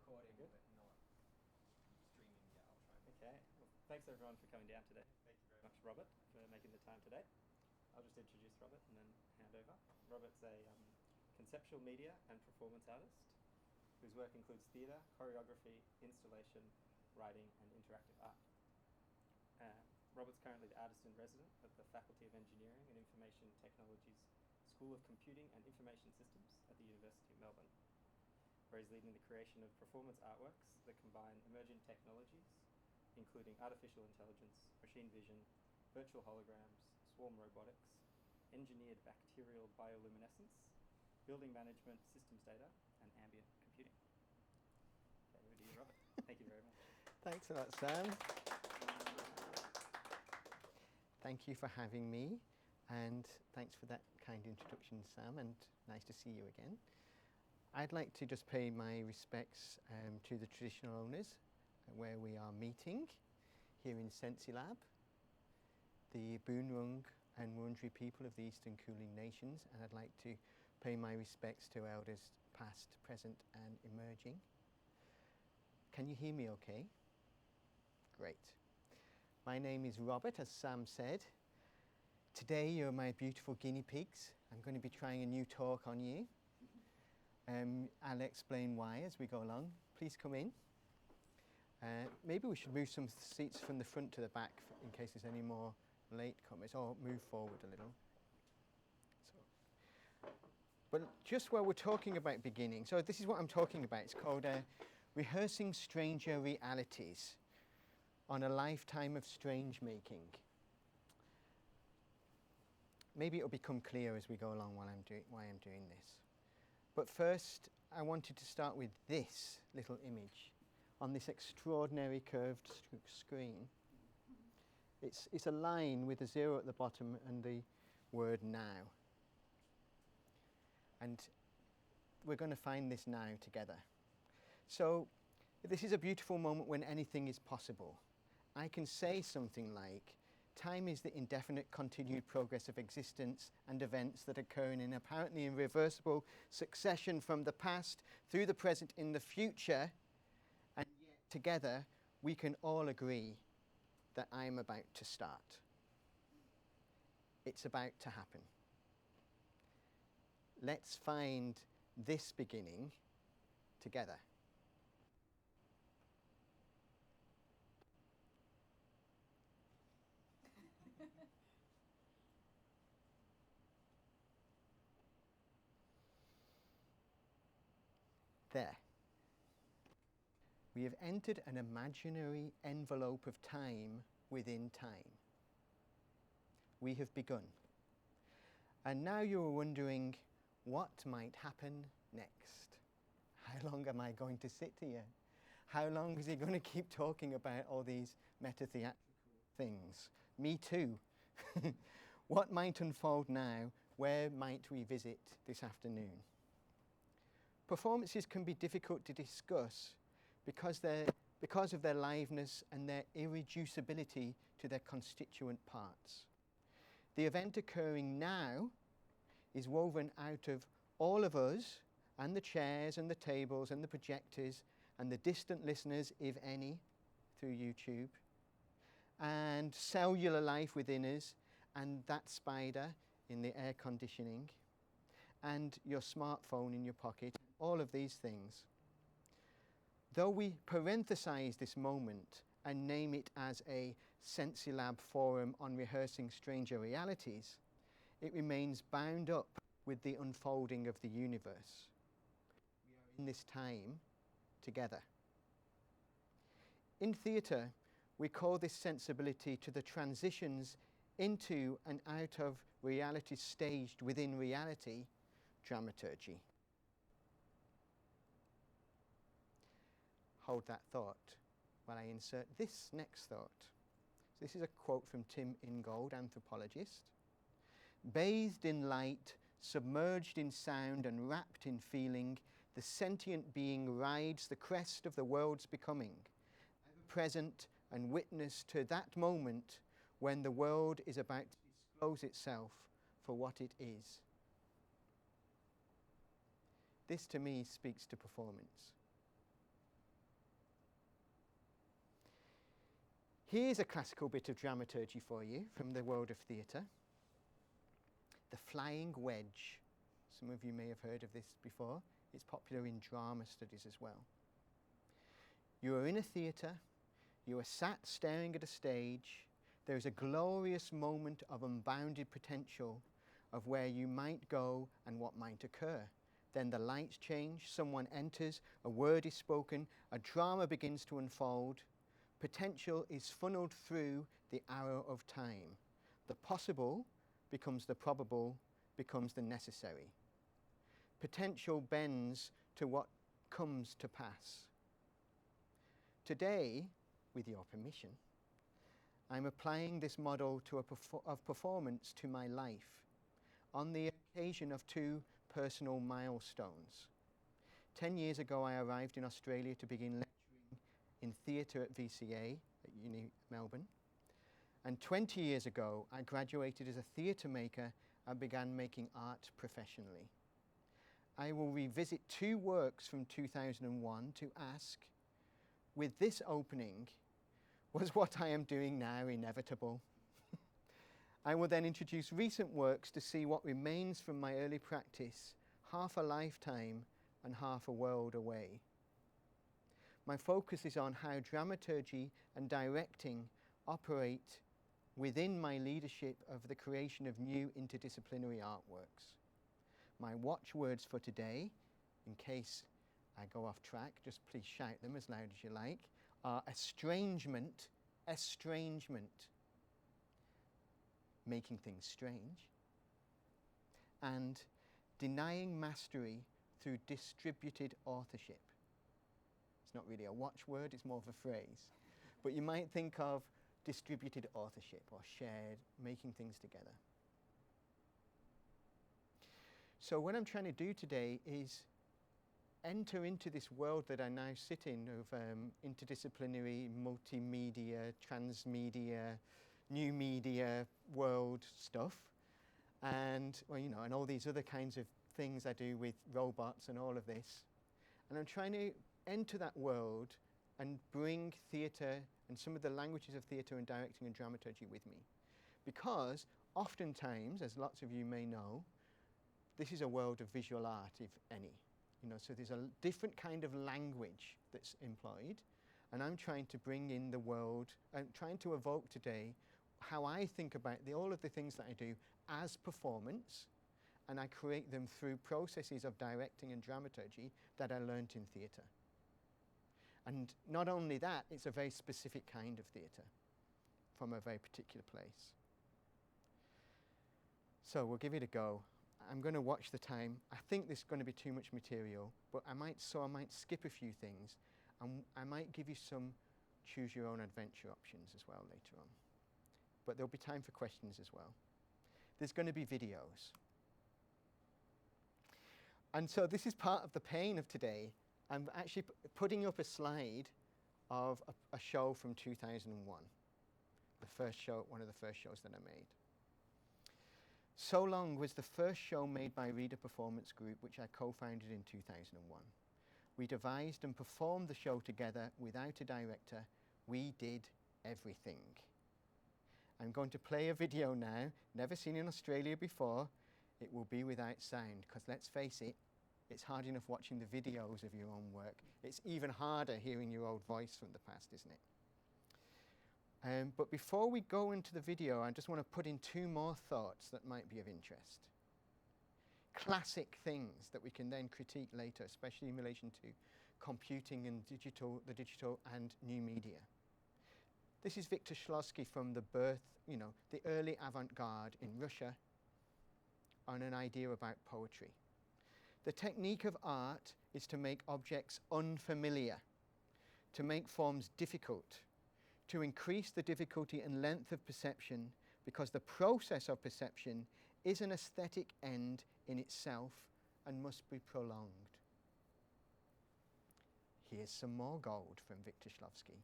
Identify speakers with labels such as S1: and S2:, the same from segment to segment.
S1: recording, but not streaming yet. I'll try.
S2: Okay. Well, thanks everyone for coming down today. Thank you very much, Robert, for making the time today. I'll just introduce Robert and then hand over. Robert's a conceptual media and performance artist whose work includes theatre, choreography, installation, writing, and interactive art. Robert's currently the artist in resident at the Faculty of Engineering and Information Technologies School of Computing and Information Systems at the University of Melbourne, where he's leading the creation of performance artworks that combine emerging technologies, including artificial intelligence, machine vision, virtual holograms, swarm robotics, engineered bacterial bioluminescence, building management, systems data, and ambient computing. Okay, over to you, Robert. Thank you very much.
S3: Thanks a lot, Sam. Thank you for having me, and thanks for that kind introduction, Sam, and nice to see you again. I'd like to just pay my respects to the traditional owners where we are meeting here in SensiLab, the Boonwurrung and Wurundjeri people of the Eastern Kulin Nations, and I'd like to pay my respects to elders past, present and emerging. Can you hear me okay? Great. My name is Robert, as Sam said. Today you're my beautiful guinea pigs. I'm going to be trying a new talk on you. I'll explain why as we go along. Please come in. Maybe we should move some seats from the front to the back in case there's any more latecomers, or move forward a little. But just while we're talking about beginning, so this is what I'm talking about. It's called Rehearsing Stranger Realities on a Lifetime of Strange Making. Maybe it'll become clear as we go along why I'm doing this. But first, I wanted to start with this little image on this extraordinary curved screen. It's a line with a 0 at the bottom and the word now. And we're going to find this now together. So this is a beautiful moment when anything is possible. I can say something like, time is the indefinite continued progress of existence and events that occur in an apparently irreversible succession from the past through the present in the future, and yet together we can all agree that I'm about to start. It's about to happen. Let's find this beginning together. There. We have entered an imaginary envelope of time within time. We have begun. And now you are wondering, what might happen next? How long am I going to sit here? How long is he going to keep talking about all these meta-theatrical things? Me too. What might unfold now? Where might we visit this afternoon? Performances can be difficult to discuss because of their liveness and their irreducibility to their constituent parts. The event occurring now is woven out of all of us, and the chairs and the tables and the projectors and the distant listeners, if any, through YouTube, and cellular life within us, and that spider in the air conditioning, and your smartphone in your pocket, all of these things. Though we parenthesize this moment and name it as a SensiLab forum on rehearsing stranger realities, it remains bound up with the unfolding of the universe. We are in this time together. In theatre, we call this sensibility to the transitions into and out of reality staged within reality dramaturgy. Hold that thought while I insert this next thought. So this is a quote from Tim Ingold, anthropologist. Bathed in light, submerged in sound and wrapped in feeling, the sentient being rides the crest of the world's becoming, ever present and witness to that moment when the world is about to disclose itself for what it is. This to me speaks to performance. Here's a classical bit of dramaturgy for you from the world of theatre. The flying wedge. Some of you may have heard of this before. It's popular in drama studies as well. You are in a theatre. You are sat staring at a stage. There is a glorious moment of unbounded potential of where you might go and what might occur. Then the lights change, someone enters, a word is spoken, a drama begins to unfold. Potential is funneled through the arrow of time. The possible becomes the probable, becomes the necessary. Potential bends to what comes to pass. Today, with your permission, I'm applying this model to of performance to my life on the occasion of two personal milestones. 10 years ago, I arrived in Australia to begin lecturing in theatre at VCA at Uni Melbourne. And 20 years ago, I graduated as a theatre maker and began making art professionally. I will revisit two works from 2001 to ask, with this opening, was what I am doing now inevitable? I will then introduce recent works to see what remains from my early practice, half a lifetime and half a world away. My focus is on how dramaturgy and directing operate within my leadership of the creation of new interdisciplinary artworks. My watchwords for today, in case I go off track, just please shout them as loud as you like, are estrangement, making things strange, and denying mastery through distributed authorship. It's not really a watchword, it's more of a phrase. But you might think of distributed authorship or shared, making things together. So what I'm trying to do today is enter into this world that I now sit in of interdisciplinary, multimedia, transmedia, new media world stuff, and well, you know, and all these other kinds of things I do with robots and all of this. And I'm trying to enter that world and bring theatre and some of the languages of theatre and directing and dramaturgy with me. Because oftentimes, as lots of you may know, this is a world of visual art, if any. You know, so there's a different kind of language that's employed, and I'm trying to bring in the world, I'm trying to evoke today how I think about all of the things that I do as performance, and I create them through processes of directing and dramaturgy that I learnt in theatre. And not only that, it's a very specific kind of theatre from a very particular place. So we'll give it a go. I'm going to watch the time. I think there's going to be too much material, but I might skip a few things, and I might give you some choose your own adventure options as well later on. But there'll be time for questions as well. There's going to be videos. And so this is part of the pain of today. I'm actually putting up a slide of a show from 2001. The first show, one of the first shows that I made. So Long was the first show made by Reader Performance Group, which I co-founded in 2001. We devised and performed the show together without a director. We did everything. I'm going to play a video now, never seen in Australia before. It will be without sound, because let's face it, it's hard enough watching the videos of your own work. It's even harder hearing your old voice from the past, isn't it? But before we go into the video, I just want to put in two more thoughts that might be of interest. Classic things that we can then critique later, especially in relation to computing and the digital and new media. This is Viktor Shklovsky from the early avant-garde in Russia on an idea about poetry. The technique of art is to make objects unfamiliar, to make forms difficult, to increase the difficulty and length of perception, because the process of perception is an aesthetic end in itself and must be prolonged. Here's some more gold from Viktor Shklovsky.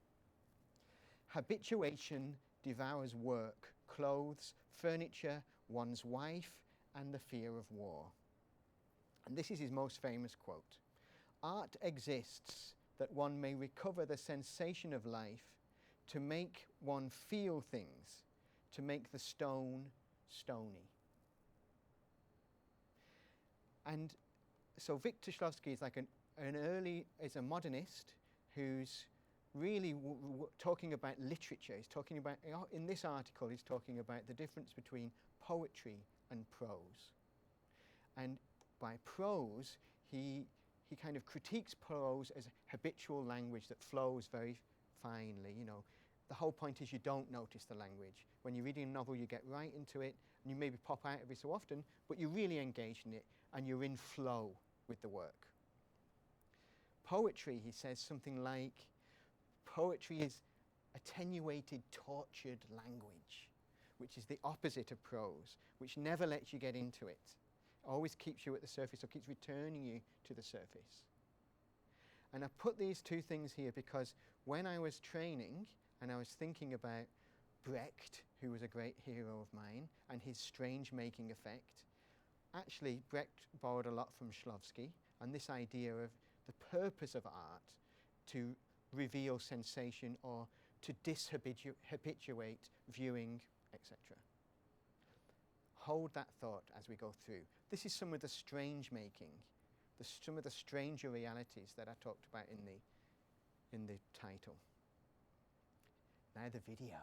S3: Habituation devours work, clothes, furniture, one's wife, and the fear of war. And this is his most famous quote. Art exists that one may recover the sensation of life, to make one feel things, to make the stone stony. And so Victor Shklovsky is like is a modernist who's really talking about literature. He's talking about, in this article, he's talking about the difference between poetry and prose. And by prose, he kind of critiques prose as habitual language that flows very finely. You know, the whole point is you don't notice the language. When you're reading a novel, you get right into it, and you maybe pop out every so often, but you're really engaged in it, and you're in flow with the work. Poetry, he says something like, poetry is attenuated, tortured language, which is the opposite of prose, which never lets you get into it. Always keeps you at the surface, or keeps returning you to the surface. And I put these two things here because when I was training and I was thinking about Brecht, who was a great hero of mine, and his strange-making effect, actually Brecht borrowed a lot from Shklovsky, and this idea of the purpose of art to reveal sensation or to dishabituate viewing, etc. Hold that thought as we go through. This is some of the strange making, some of the stranger realities that I talked about in the title. Now the video.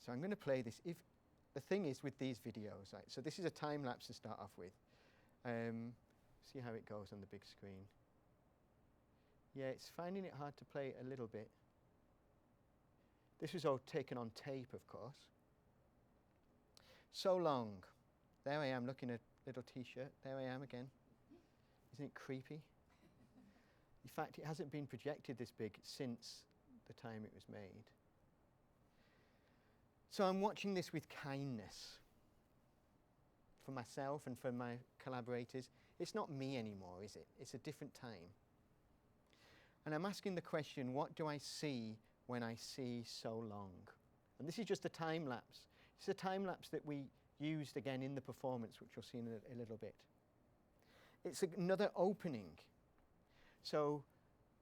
S3: So I'm going to play this. If the thing is with these videos, right, so this is a time lapse to start off with. See how it goes on the big screen. Yeah, it's finding it hard to play a little bit. This was all taken on tape, of course. So long. There I am looking at a little t-shirt. There I am again. Isn't it creepy? In fact, it hasn't been projected this big since the time it was made. So I'm watching this with kindness for myself and for my collaborators. It's not me anymore, is it? It's a different time. And I'm asking the question, what do I see when I see so long? And this is just a time lapse. It's a time lapse that we used again in the performance, which you'll see in a little bit. It's another opening. So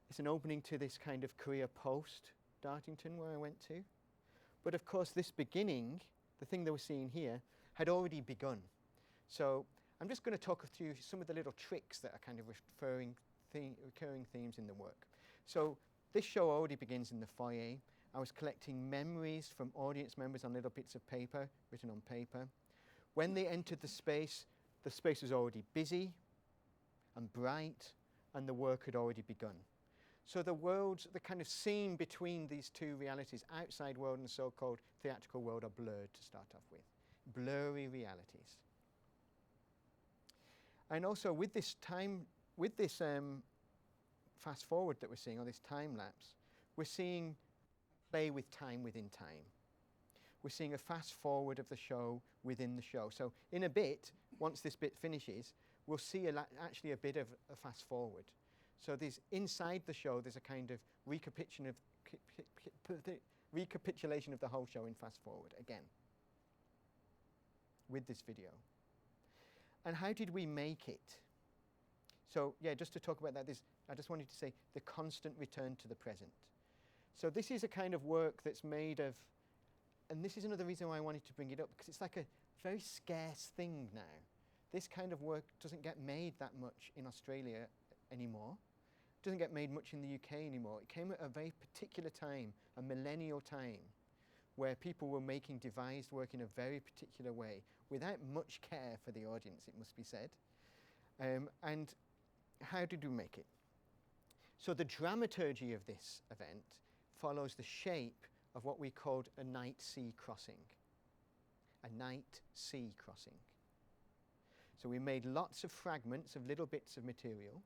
S3: it's an opening to this kind of career post Dartington where I went to. But of course this beginning, the thing that we're seeing here, had already begun. So I'm just going to talk through some of the little tricks that are kind of recurring themes in the work. So this show already begins in the foyer. I was collecting memories from audience members on little bits of paper, written on paper. When they entered the space was already busy and bright, and the work had already begun. So the worlds, the kind of scene between these two realities, outside world and so-called theatrical world, are blurred to start off with. Blurry realities. And also with this fast forward that we're seeing, or this time lapse, we're seeing play with time within time. We're seeing a fast forward of the show within the show. So in a bit, once this bit finishes, we'll see actually a bit of a fast forward. So there's inside the show, there's a kind of recapitulation of the whole show in fast forward again with this video. And how did we make it? So yeah, just to talk about that, I just wanted to say the constant return to the present. So this is a kind of work that's made of, and this is another reason why I wanted to bring it up, because it's like a very scarce thing now. This kind of work doesn't get made that much in Australia anymore. It doesn't get made much in the UK anymore. It came at a very particular time, a millennial time, where people were making devised work in a very particular way, without much care for the audience, it must be said. And how did we make it? So the dramaturgy of this event follows the shape of what we called a night sea crossing. A night sea crossing. So we made lots of fragments of little bits of material,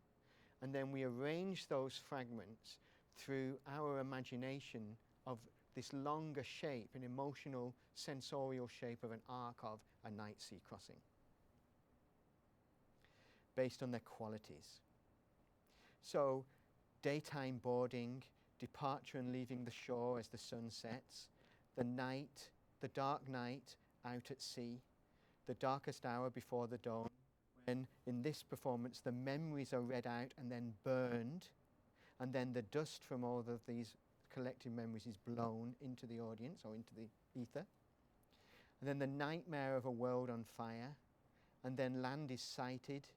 S3: and then we arranged those fragments through our imagination of this longer shape, an emotional, sensorial shape of an arc of a night sea crossing, based on their qualities. So daytime boarding, departure and leaving the shore as the sun sets, the night, the dark night out at sea, the darkest hour before the dawn, when in this performance the memories are read out and then burned, and then the dust from all of these collective memories is blown into the audience or into the ether. And then the nightmare of a world on fire, and then land is sighted,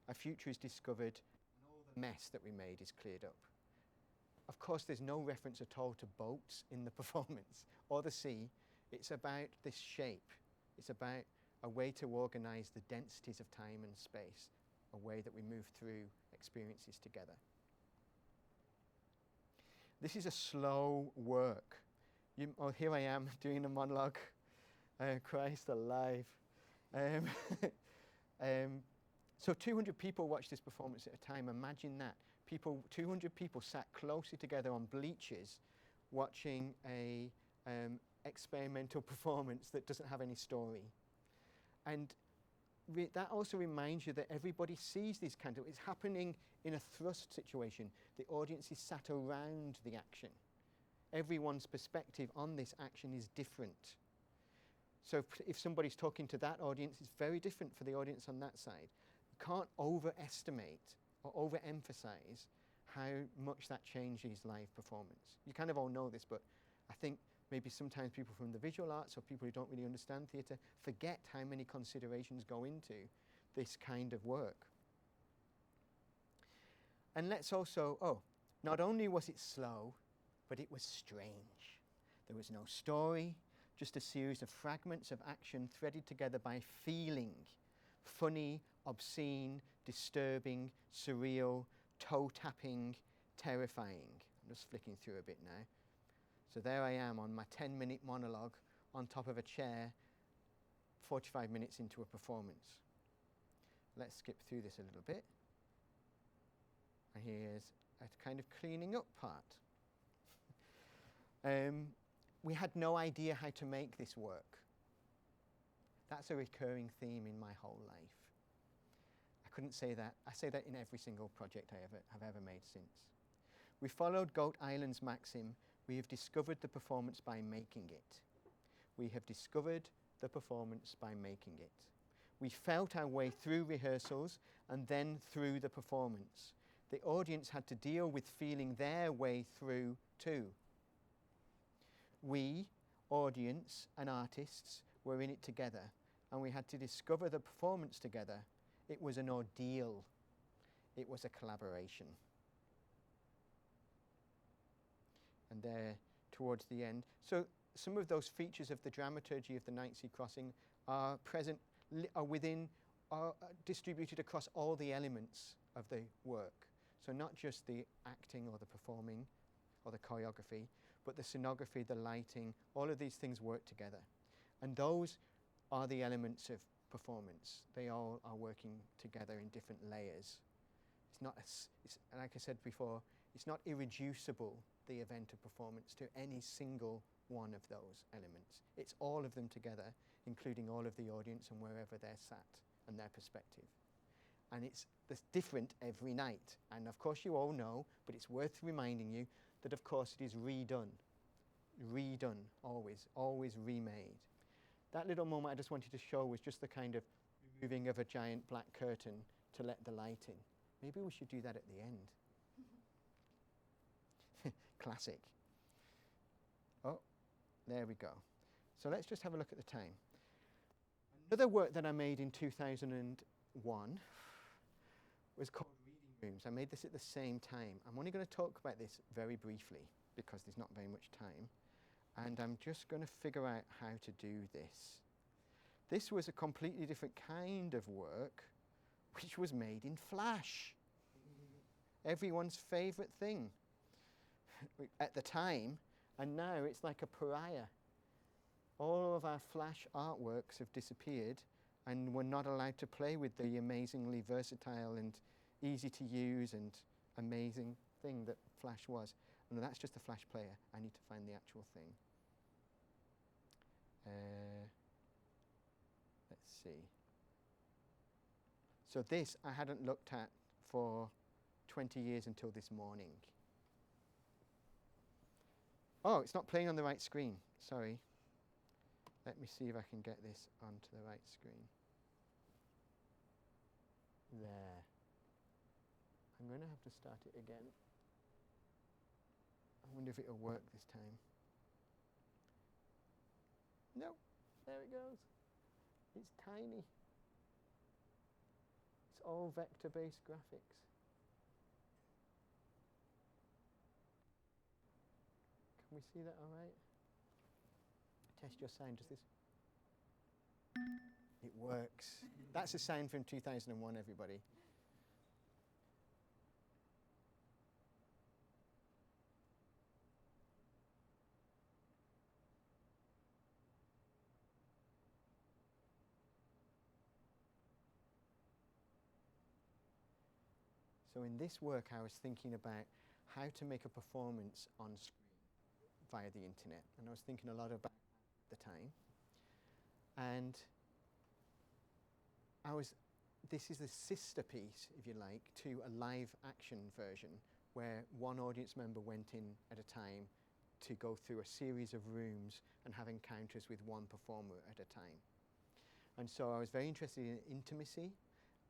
S3: a future is discovered, and all the mess that we made is cleared up. Of course, there's no reference at all to boats in the performance or the sea. It's about this shape. It's about a way to organize the densities of time and space, a way that we move through experiences together. This is a slow work. Here I am doing a monologue. Christ alive. So 200 people watch this performance at a time. Imagine that. 200 people sat closely together on bleachers watching a experimental performance that doesn't have any story. And that also reminds you that everybody sees these kind of, it's happening in a thrust situation. The audience is sat around the action. Everyone's perspective on this action is different. So if somebody's talking to that audience, it's very different for the audience on that side. You can't overestimate or overemphasize how much that changes live performance. You kind of all know this, but I think maybe sometimes people from the visual arts or people who don't really understand theatre forget how many considerations go into this kind of work. And let's also, not only was it slow, but it was strange. There was no story, just a series of fragments of action threaded together by feeling. Funny, obscene, disturbing, surreal, toe-tapping, terrifying. I'm just flicking through a bit now. So there I am on my 10-minute monologue on top of a chair, 45 minutes into a performance. Let's skip through this a little bit. And here's a kind of cleaning up part. We had no idea how to make this work. That's a recurring theme in my whole life. I couldn't say that. I say that in every single project I have ever made since. We followed Goat Island's maxim, we have discovered the performance by making it. We have discovered the performance by making it. We felt our way through rehearsals and then through the performance. The audience had to deal with feeling their way through too. We, audience and artists, were in it together, and we had to discover the performance together. It was an ordeal. It was a collaboration. And there, towards the end. So some of those features of the dramaturgy of the Night Sea Crossing are present, are distributed across all the elements of the work. So not just the acting or the performing or the choreography, but the scenography, the lighting, all of these things work together. And those are the elements of performance. They all are working together in different layers. It's not, like I said before, it's not irreducible, the event of performance, to any single one of those elements. It's all of them together, including all of the audience and wherever they're sat and their perspective. And it's different every night. And of course you all know, but it's worth reminding you that of course it is redone. Redone, always remade. That little moment I just wanted to show was just the kind of removing of a giant black curtain to let the light in. Maybe we should do that at the end. Classic. Oh, there we go. So let's just have a look at the time. Another work that I made in 2001 was called Reading Rooms. I made this at the same time. I'm only going to talk about this very briefly because there's not very much time. And I'm just going to figure out how to do this. This was a completely different kind of work, which was made in Flash. Everyone's favourite thing at the time, and now it's like a pariah. All of our Flash artworks have disappeared, and we're not allowed to play with the amazingly versatile and easy to use and amazing thing that Flash was. And that's just a Flash player. I need to find the actual thing. Let's see. So this I hadn't looked at for 20 years until this morning. Oh, it's not playing on the right screen. Sorry. Let me see if I can get this onto the right screen. There. I'm going to have to start it again. I wonder if it'll work this time. No, there it goes. It's tiny. It's all vector-based graphics. Can we see that all right? Test your sound, does this? It works. That's a sound from 2001, everybody. So in this work, I was thinking about how to make a performance on screen via the internet. And I was thinking a lot about the time. And this is a sister piece, if you like, to a live action version where one audience member went in at a time to go through a series of rooms and have encounters with one performer at a time. And so I was very interested in intimacy,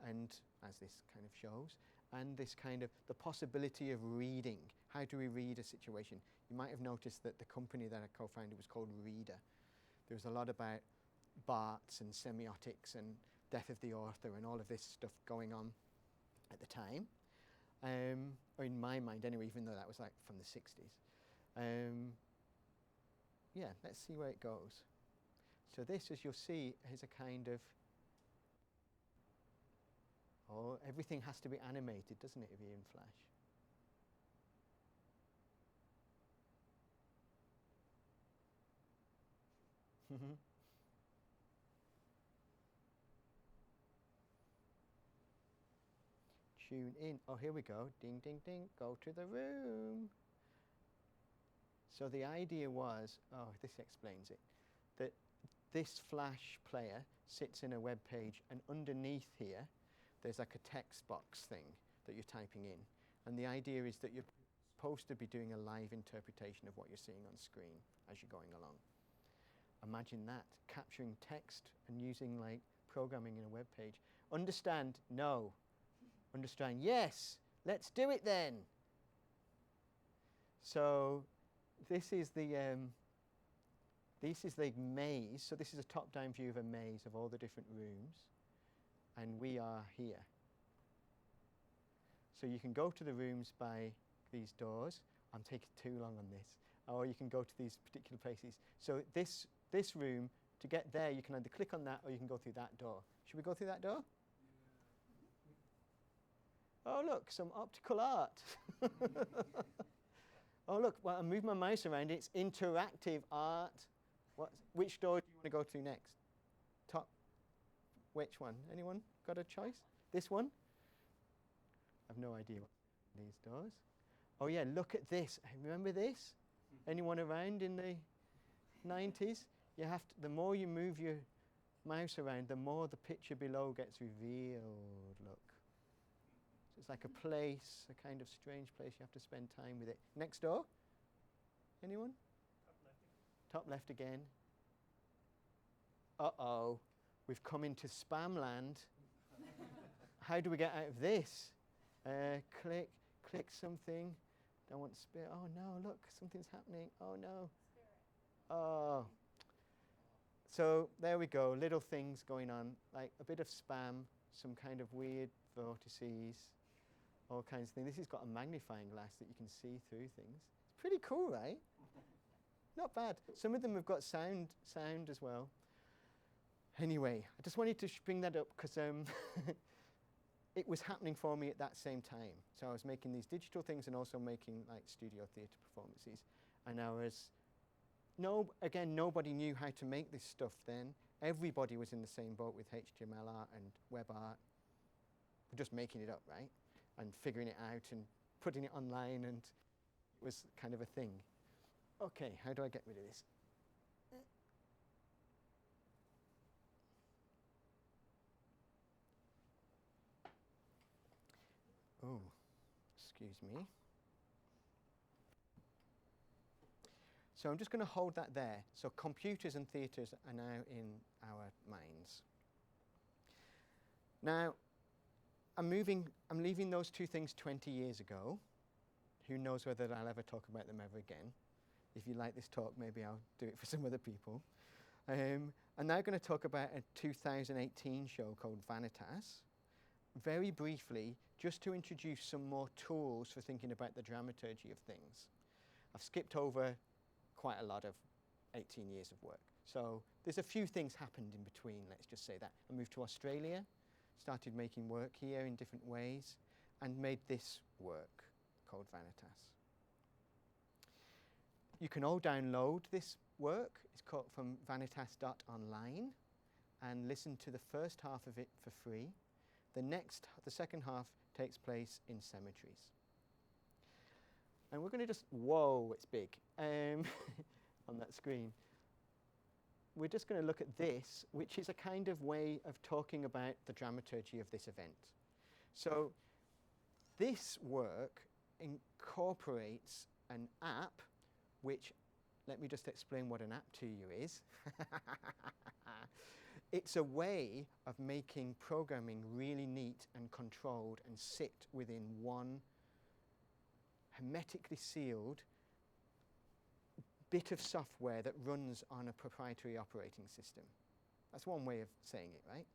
S3: and as this kind of shows, and this kind of the possibility of reading. How do we read a situation? You might have noticed that the company that I co-founded was called Reader. There was a lot about Barts and semiotics and death of the author and all of this stuff going on at the time. Or in my mind anyway, even though that was like from the 60s. Yeah, let's see where it goes. So this, as you'll see, is a kind of, oh, everything has to be animated, doesn't it, if you're in Flash? Tune in. Oh, here we go. Ding, ding, ding. Go to the room. So the idea was, oh, this explains it, that this Flash player sits in a web page, and underneath here, there's like a text box thing that you're typing in. And the idea is that you're supposed to be doing a live interpretation of what you're seeing on screen as you're going along. Imagine that, capturing text and using like programming in a web page. Understand? No. Understand? Yes. Let's do it then. So this is the maze. So this is a top-down view of a maze of all the different rooms, and we are here. So you can go to the rooms by these doors. I'm taking too long on this. Or you can go to these particular places. So this room, to get there, you can either click on that or you can go through that door. Should we go through that door? Oh, look, some optical art. Oh, look, well, I move my mouse around. It's interactive art. Which door do you want to go to next? Top. Which one? Anyone got a choice? This one? I've no idea what these doors. Oh, yeah, look at this. Remember this? Anyone around in the 90s? You have to, the more you move your mouse around, the more the picture below gets revealed. Look. So it's like a place, a kind of strange place. You have to spend time with it. Next door? Anyone? Top left again. Uh-oh. We've come into spam land. How do we get out of this? Click something. Don't want spirit. Oh no, look, something's happening. Oh no. Spirit. Oh. So there we go, little things going on, like a bit of spam, some kind of weird vortices, all kinds of things. This has got a magnifying glass that you can see through things. It's pretty cool, right? Not bad. Some of them have got sound as well. Anyway, I just wanted to bring that up because it was happening for me at that same time. So I was making these digital things and also making like studio theatre performances. And I was, again, nobody knew how to make this stuff then. Everybody was in the same boat with HTML art and web art. We're just making it up, right? And figuring it out and putting it online, and it was kind of a thing. Okay, how do I get rid of this? Oh, excuse me. So I'm just going to hold that there. So computers and theatres are now in our minds. Now, I'm leaving those two things 20 years ago. Who knows whether I'll ever talk about them ever again. If you like this talk, maybe I'll do it for some other people. I'm now going to talk about a 2018 show called Vanitas. Very briefly, just to introduce some more tools for thinking about the dramaturgy of things. I've skipped over quite a lot of 18 years of work. So there's a few things happened in between, let's just say that. I moved to Australia, started making work here in different ways, and made this work called Vanitas. You can all download this work. It's called from vanitas.online, and listen to the first half of it for free. The second half takes place in cemeteries. And we're going to just, whoa, it's big, on that screen. We're just going to look at this, which is a kind of way of talking about the dramaturgy of this event. So this work incorporates an app, which, let me just explain what an app to you is. It's a way of making programming really neat and controlled and sit within one hermetically sealed bit of software that runs on a proprietary operating system. That's one way of saying it, right?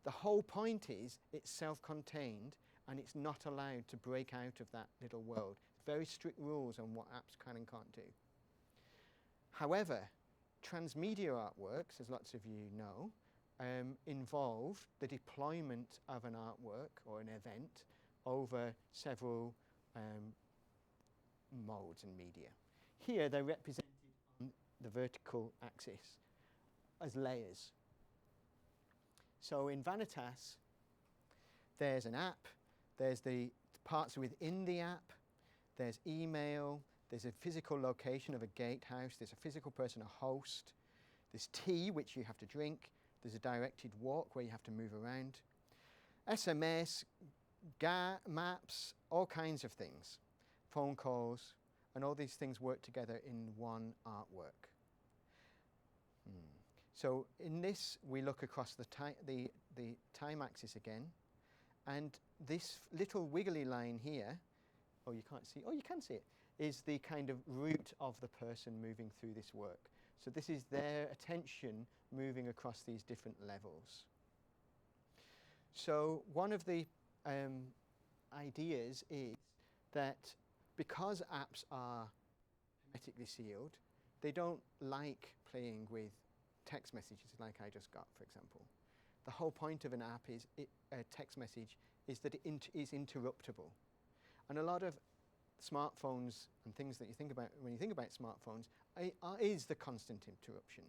S3: The whole point is it's self-contained and it's not allowed to break out of that little world. Very strict rules on what apps can and can't do. However, transmedia artworks, as lots of you know, involve the deployment of an artwork or an event over several modes and media. Here they're represented on the vertical axis as layers. So in Vanitas, there's an app, there's the parts within the app, there's email, there's a physical location of a gatehouse, there's a physical person, a host, there's tea, which you have to drink, there's a directed walk where you have to move around, SMS, maps, all kinds of things, phone calls, and all these things work together in one artwork. So in this, we look across the time axis again, and this little wiggly line here, oh, you can't see, oh, you can see it, is the kind of route of the person moving through this work. So this is their attention moving across these different levels. So one of the ideas is that because apps are hermetically sealed, they don't like playing with text messages like I just got, for example. The whole point of an app is, a text message, is that it is interruptible. And a lot of smartphones and things that you think about when you think about smartphones is the constant interruption,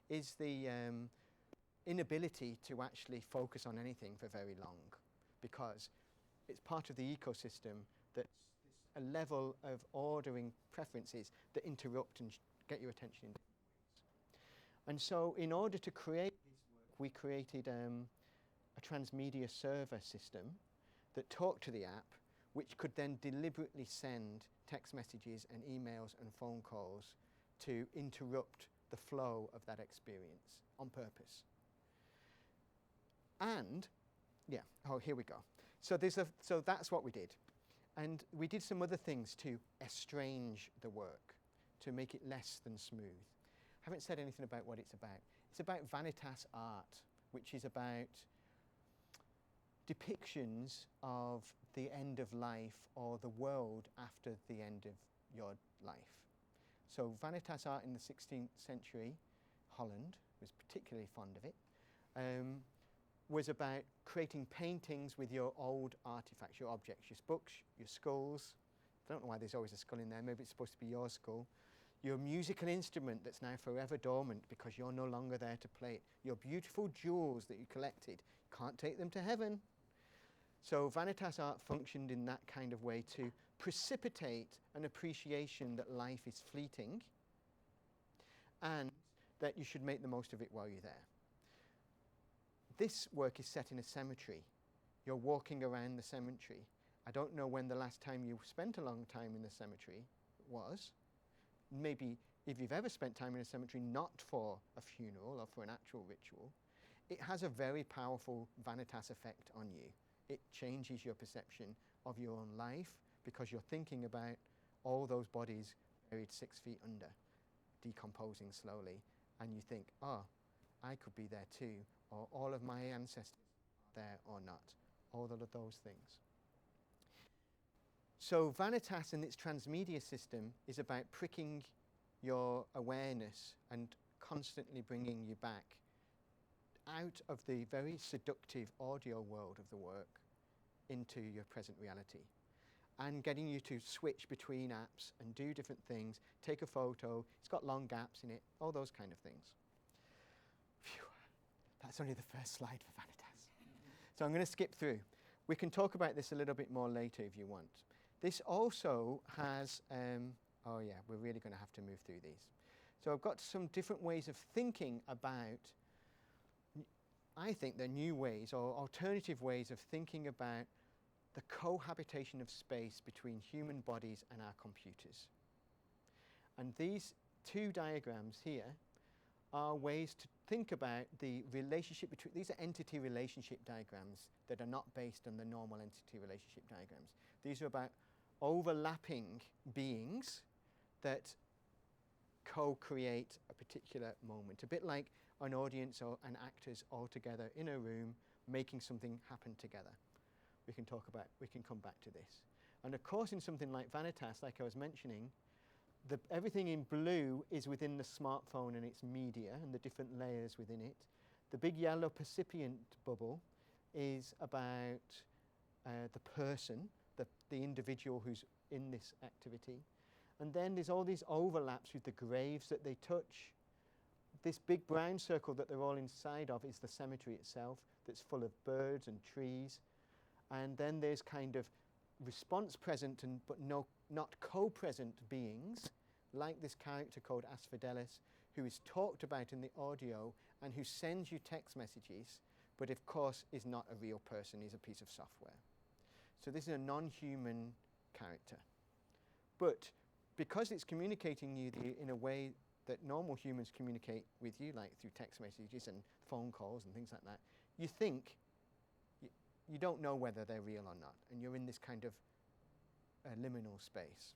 S3: is the inability to actually focus on anything for very long, because it's part of the ecosystem that's a level of ordering preferences that interrupt and get your attention in different ways. And so in order to create this work, we created a transmedia server system that talked to the app, which could then deliberately send text messages and emails and phone calls to interrupt the flow of that experience on purpose. And, yeah, oh, here we go. So that's what we did. And we did some other things to estrange the work, to make it less than smooth. I haven't said anything about what it's about. It's about Vanitas art, which is about depictions of the end of life or the world after the end of your life. So Vanitas art in the 16th century, Holland was particularly fond of it, was about creating paintings with your old artifacts, your objects, your books, your skulls. I don't know why there's always a skull in there, maybe it's supposed to be your skull. Your musical instrument that's now forever dormant because you're no longer there to play it. Your beautiful jewels that you collected, can't take them to heaven. So Vanitas art functioned in that kind of way to precipitate an appreciation that life is fleeting and that you should make the most of it while you're there. This work is set in a cemetery. You're walking around the cemetery. I don't know when the last time you spent a long time in the cemetery was. Maybe if you've ever spent time in a cemetery not for a funeral or for an actual ritual, it has a very powerful Vanitas effect on you. It changes your perception of your own life, because you're thinking about all those bodies buried 6 feet under, decomposing slowly, and you think, oh, I could be there too, or all of my ancestors are there or not, all of those things. So Vanitas and its transmedia system is about pricking your awareness and constantly bringing you back out of the very seductive audio world of the work into your present reality, and getting you to switch between apps and do different things, take a photo, it's got long gaps in it, all those kind of things. Phew, that's only the first slide for Vanitas. So I'm going to skip through. We can talk about this a little bit more later if you want. This also has, oh yeah, we're really going to have to move through these. So I've got some different ways of thinking about, I think they're new ways or alternative ways of thinking about the cohabitation of space between human bodies and our computers. And these two diagrams here are ways to think about the relationship between, these are entity relationship diagrams that are not based on the normal entity relationship diagrams. These are about overlapping beings that co-create a particular moment, a bit like an audience or an actors all together in a room making something happen together. We can come back to this. And of course in something like Vanitas, like I was mentioning, everything in blue is within the smartphone and its media and the different layers within it. The big yellow percipient bubble is about the person, the individual who's in this activity. And then there's all these overlaps with the graves that they touch. This big brown circle that they're all inside of is the cemetery itself, that's full of birds and trees. And then there's kind of response present but not co-present beings, like this character called Asphodelis, who is talked about in the audio and who sends you text messages, but of course is not a real person, he's a piece of software. So this is a non-human character. But because it's communicating you in a way that normal humans communicate with you, like through text messages and phone calls and things like that, you think, you don't know whether they're real or not, and you're in this kind of liminal space.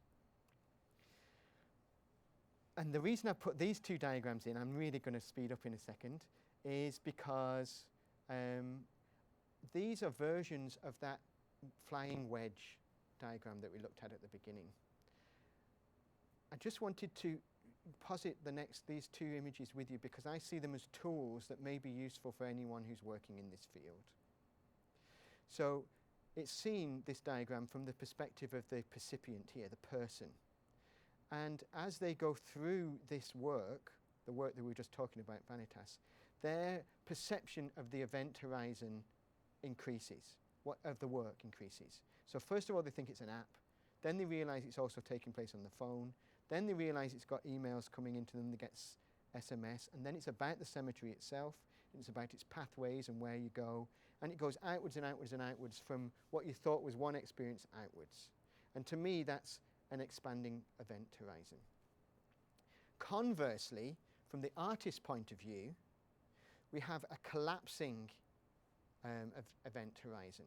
S3: And the reason I put these two diagrams in, I'm really going to speed up in a second, is because these are versions of that flying wedge diagram that we looked at the beginning. I just wanted to posit these two images with you because I see them as tools that may be useful for anyone who's working in this field. So it's seen, this diagram, from the perspective of the percipient here, the person. And as they go through this work, the work that we were just talking about, Vanitas, their perception of the event horizon increases, of the work increases. So first of all, they think it's an app. Then they realize it's also taking place on the phone. Then they realize it's got emails coming into them, they get SMS, and then it's about the cemetery itself, and it's about its pathways and where you go, and it goes outwards and outwards and outwards from what you thought was one experience outwards. And to me, that's an expanding event horizon. Conversely, from the artist's point of view, we have a collapsing event horizon,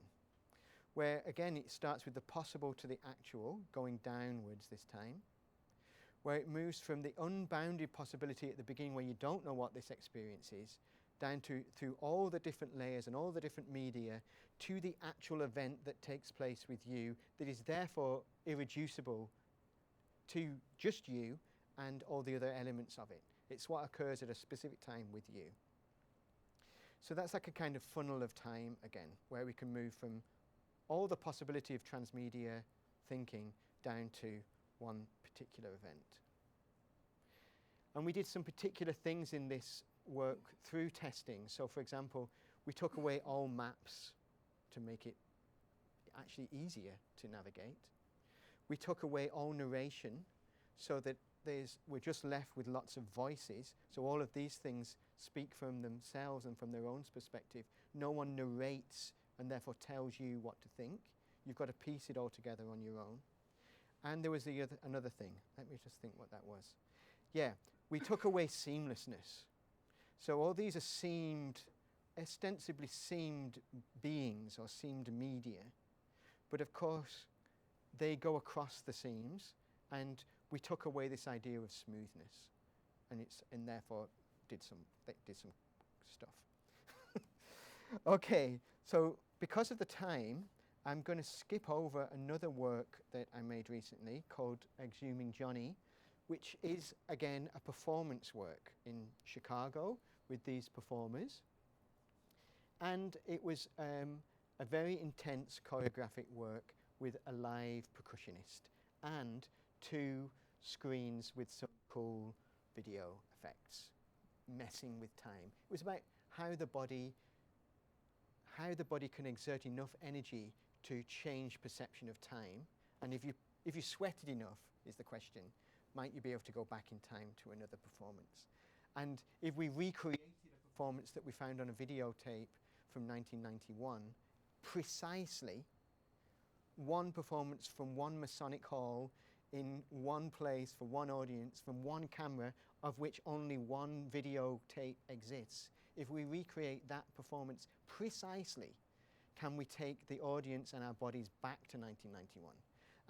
S3: where again it starts with the possible to the actual, going downwards this time, where it moves from the unbounded possibility at the beginning where you don't know what this experience is, down to through all the different layers and all the different media to the actual event that takes place with you that is therefore irreducible to just you and all the other elements of it. It's what occurs at a specific time with you. So that's like a kind of funnel of time again, where we can move from all the possibility of transmedia thinking down to one particular event. And we did some particular things in this work through testing. So for example, we took away all maps to make it actually easier to navigate. We took away all narration so that we're just left with lots of voices. So all of these things speak from themselves and from their own perspective. No one narrates and therefore tells you what to think. You've got to piece it all together on your own. And there was another thing. Let me just think what that was. Yeah, we took away seamlessness. So all these are ostensibly seamed beings or seamed media. But of course, they go across the seams, and we took away this idea of smoothness, and therefore they did some stuff. Okay, so because of the time, I'm going to skip over another work that I made recently called Exhuming Johnny, which is again a performance work in Chicago with these performers. And it was a very intense choreographic work with a live percussionist and 2 screens with some cool video effects, messing with time. It was about how the body can exert enough energy to change perception of time. And if you sweated enough, is the question, might you be able to go back in time to another performance? And if we recreated a performance that we found on a videotape from 1991, precisely one performance from one Masonic hall in one place for one audience from one camera, of which only one videotape exists. If we recreate that performance precisely, can we take the audience and our bodies back to 1991?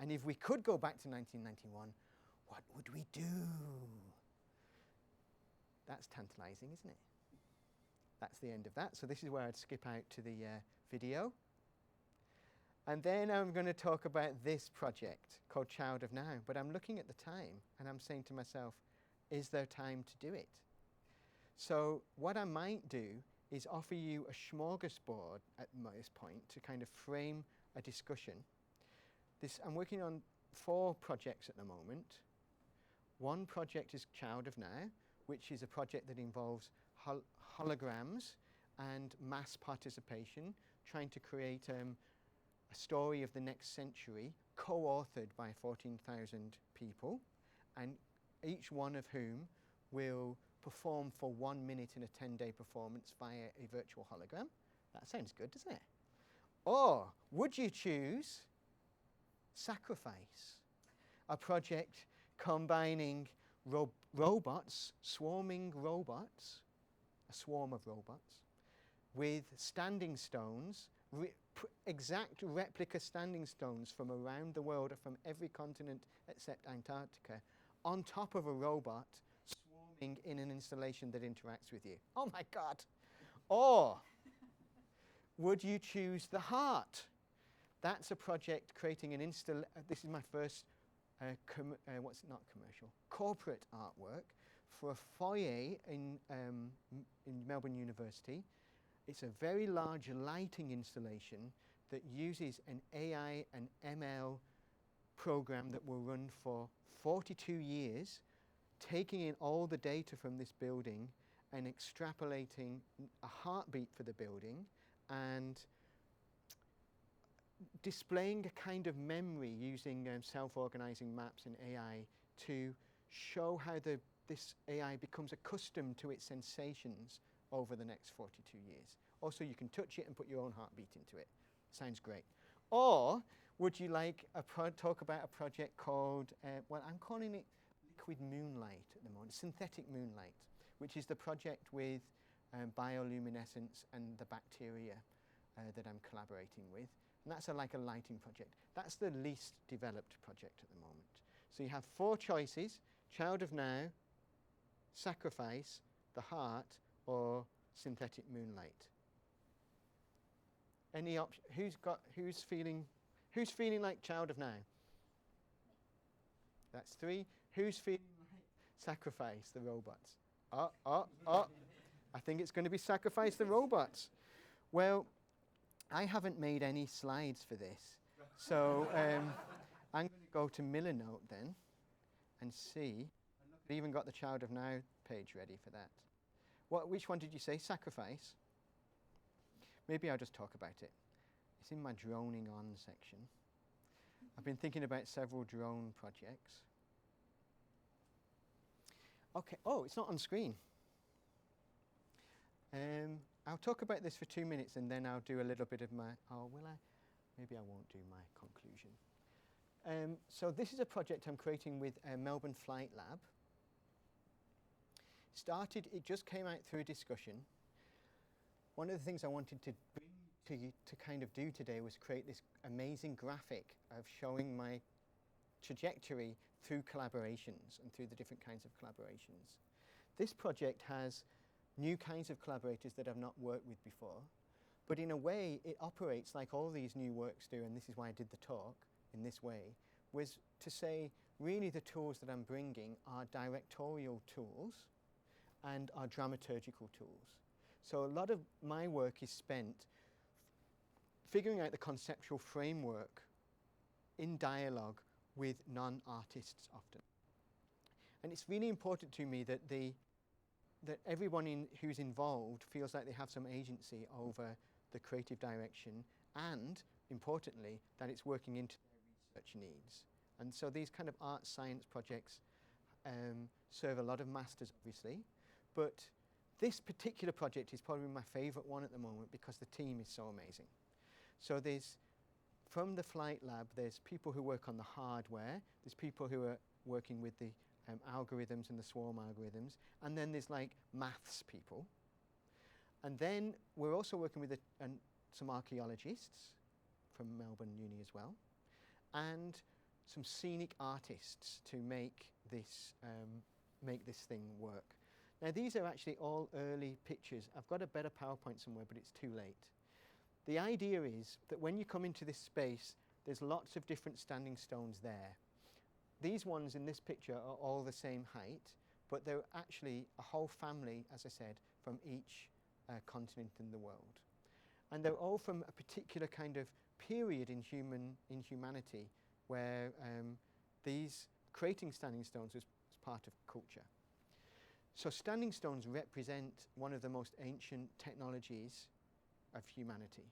S3: And if we could go back to 1991, what would we do? That's tantalizing, isn't it? That's the end of that. So this is where I'd skip out to the video. And then I'm going to talk about this project called Child of Now. But I'm looking at the time and I'm saying to myself, is there time to do it? So what I might do is offer you a smorgasbord at this point to kind of frame a discussion. I'm working on 4 projects at the moment. One project is Child of Now, which is a project that involves holograms and mass participation, trying to create a story of the next century, co-authored by 14,000 people, and each one of whom will perform for 1 minute in a 10-day performance via a virtual hologram. That sounds good, doesn't it? Or would you choose Sacrifice, a project combining robots, swarming robots, a swarm of robots, with standing stones, exact replica standing stones from around the world, or from every continent except Antarctica, on top of a robot swarming in an installation that interacts with you. Oh my God! Or would you choose the heart? That's a project creating an this is my first corporate artwork for a foyer in Melbourne University. It's a very large lighting installation that uses an AI and ML program that will run for 42 years, taking in all the data from this building and extrapolating a heartbeat for the building and displaying a kind of memory using self-organizing maps and AI to show how this AI becomes accustomed to its sensations over the next 42 years. Also, you can touch it and put your own heartbeat into it. Sounds great. Or would you like talk about a project called, well, I'm calling it Liquid Moonlight at the moment, Synthetic Moonlight, which is the project with bioluminescence and the bacteria that I'm collaborating with. And that's like a lighting project. That's the least developed project at the moment. So you have 4 choices: Child of Now, Sacrifice, the Heart, or Synthetic Moonlight. Any option? Who's feeling like Child of Now? That's 3. Who's feeling like Sacrifice, the robots? I think it's going to be Sacrifice the robots. Well, I haven't made any slides for this, so I'm going to go to Millernote then and see. I've even got the Child of Now page ready for that. Which one did you say? Sacrifice? Maybe I'll just talk about it. It's in my droning on section. I've been thinking about several drone projects. Okay, oh, it's not on screen. I'll talk about this for 2 minutes and then I'll do a little bit of my, oh, will I? Maybe I won't do my conclusion. So this is a project I'm creating with Melbourne Flight Lab. It just came out through a discussion. One of the things I wanted to bring to kind of do today was create this amazing graphic of showing my trajectory through collaborations and through the different kinds of collaborations. This project has new kinds of collaborators that I've not worked with before, but in a way it operates like all these new works do, and this is why I did the talk in this way, was to say really the tools that I'm bringing are directorial tools and are dramaturgical tools. So a lot of my work is spent figuring out the conceptual framework in dialogue with non-artists often. And it's really important to me that that everyone who's involved feels like they have some agency over the creative direction, and importantly that it's working into their research needs. And so these kind of art science projects serve a lot of masters, obviously, but this particular project is probably my favourite one at the moment because the team is so amazing. So there's, from the Flight Lab, there's people who work on the hardware, there's people who are working with the algorithms and the swarm algorithms, and then there's like maths people. And then we're also working with some archaeologists from Melbourne Uni as well, and some scenic artists to make this thing work. Now these are actually all early pictures. I've got a better PowerPoint somewhere, but it's too late. The idea is that when you come into this space, there's lots of different standing stones there. These ones in this picture are all the same height, but they're actually a whole family, as I said, from each continent in the world. And they're all from a particular kind of period in humanity where these creating standing stones was part of culture. So standing stones represent one of the most ancient technologies of humanity.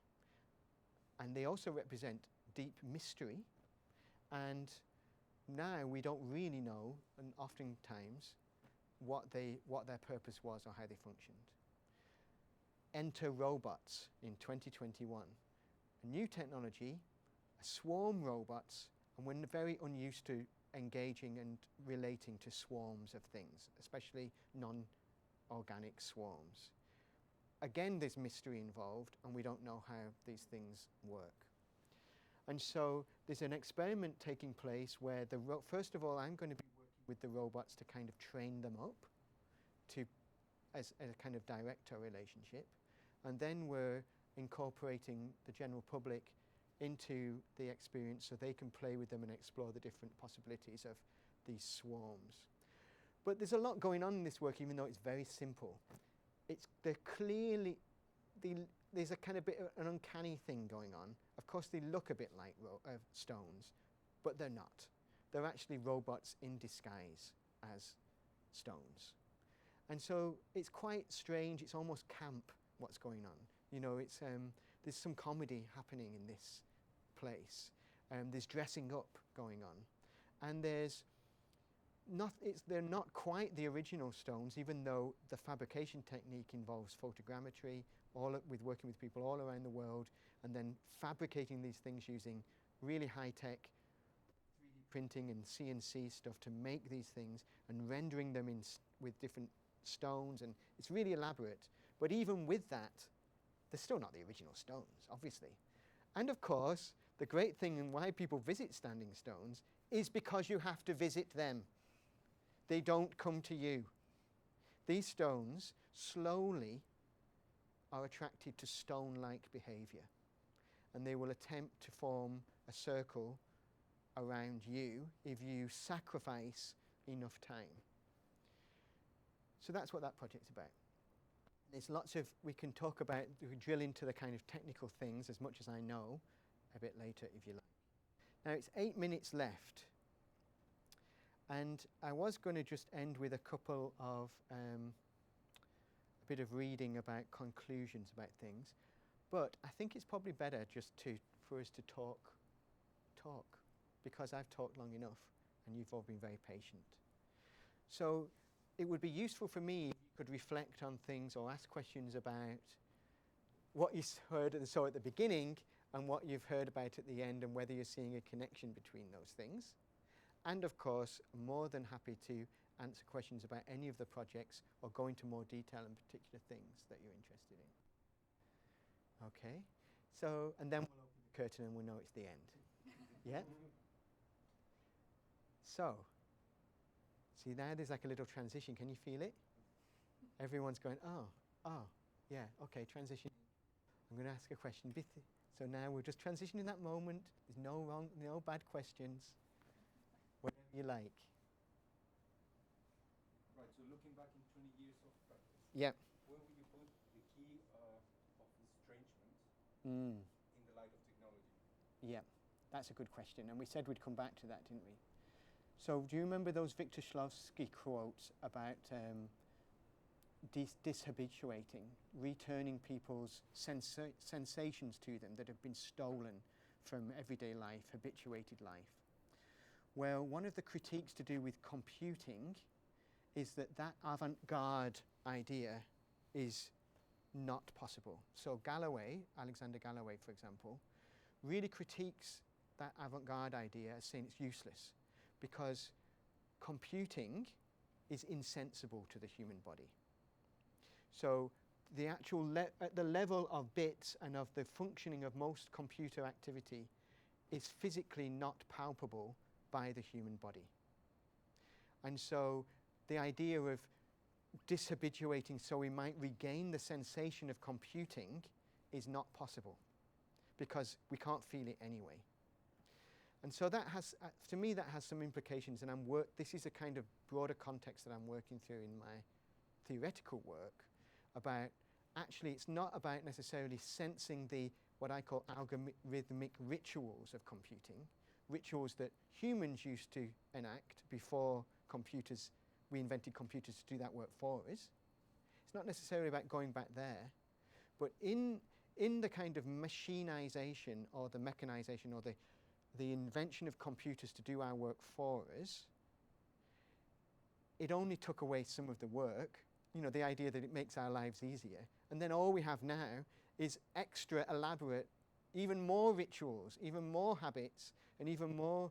S3: And they also represent deep mystery. And now we don't really know, and oftentimes, what their purpose was or how they functioned. Enter robots in 2021. A new technology, a swarm robots, and we're very unused to engaging and relating to swarms of things, especially non-organic swarms. Again, there's mystery involved, and we don't know how these things work. And so there's an experiment taking place where first of all, I'm going to be working with the robots to kind of train them up as a kind of director relationship. And then we're incorporating the general public into the experience so they can play with them and explore the different possibilities of these swarms. But there's a lot going on in this work, even though it's very simple. There's a kind of bit of an uncanny thing going on. Of course, they look a bit like stones, but they're not. They're actually robots in disguise as stones. And so it's quite strange, it's almost camp what's going on. You know, there's some comedy happening in this place. There's dressing up going on. And they're not quite the original stones, even though the fabrication technique involves photogrammetry, with working with people all around the world, and then fabricating these things using really high-tech 3D printing and CNC stuff to make these things and rendering them with different stones, and it's really elaborate. But even with that, they're still not the original stones, obviously. And of course, the great thing and why people visit standing stones is because you have to visit them. They don't come to you. These stones slowly are attracted to stone-like behavior, and they will attempt to form a circle around you if you sacrifice enough time. So that's what that project's about. There's lots of, we can drill into the kind of technical things as much as I know a bit later if you like. Now it's 8 minutes left, and I was going to just end with a couple of a bit of reading about conclusions about things, but I think it's probably better just for us to talk, because I've talked long enough and you've all been very patient. So it would be useful for me if you could reflect on things or ask questions about what you heard and saw at the beginning and what you've heard about at the end, and whether you're seeing a connection between those things. And of course, I'm more than happy to answer questions about any of the projects or go into more detail on particular things that you're interested in. Okay. So, and then we'll open the curtain and we'll know it's the end. Yeah? So, see now there's like a little transition. Can you feel it? Everyone's going, oh, yeah, okay, transition. I'm going to ask a question. So now we're just transitioning that moment. There's no wrong, no bad questions. Whatever you like.
S4: Right, so looking back in 20 years of practice,
S3: Yeah.
S4: where would you put the key of estrangement
S3: Mm.
S4: in the light of technology?
S3: Yeah, that's a good question. And we said we'd come back to that, didn't we? So do you remember those Victor Shklovsky quotes about dishabituating, returning people's sensations to them that have been stolen from everyday life, habituated life? Well, one of the critiques to do with computing is that avant-garde idea is not possible. So Galloway, Alexander Galloway, for example, really critiques that avant-garde idea as saying it's useless because computing is insensible to the human body. So the actual at the level of bits and of the functioning of most computer activity is physically not palpable by the human body. And so the idea of dishabituating so we might regain the sensation of computing is not possible because we can't feel it anyway. And so that has, to me, that has some implications, and this is a kind of broader context that I'm working through in my theoretical work about, actually it's not about necessarily sensing what I call algorithmic rituals of computing, rituals that humans used to enact before we invented computers to do that work for us. It's not necessarily about going back there, but in the kind of machinization or the mechanization or the invention of computers to do our work for us, it only took away some of the work, the idea that it makes our lives easier. And then all we have now is extra elaborate, even more rituals, even more habits, and even more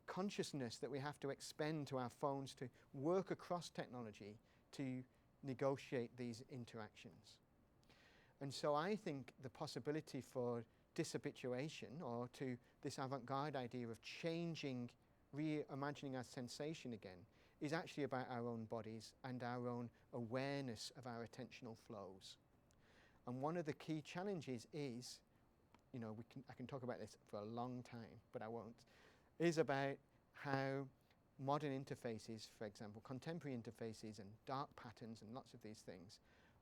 S3: consciousness that we have to expend to our phones to work across technology to negotiate these interactions. And so I think the possibility for dishabituation, or to this avant-garde idea of changing, reimagining our sensation again, is actually about our own bodies and our own awareness of our attentional flows. And one of the key challenges is, I can talk about this for a long time, but I won't, is about how modern interfaces, for example, contemporary interfaces and dark patterns and lots of these things,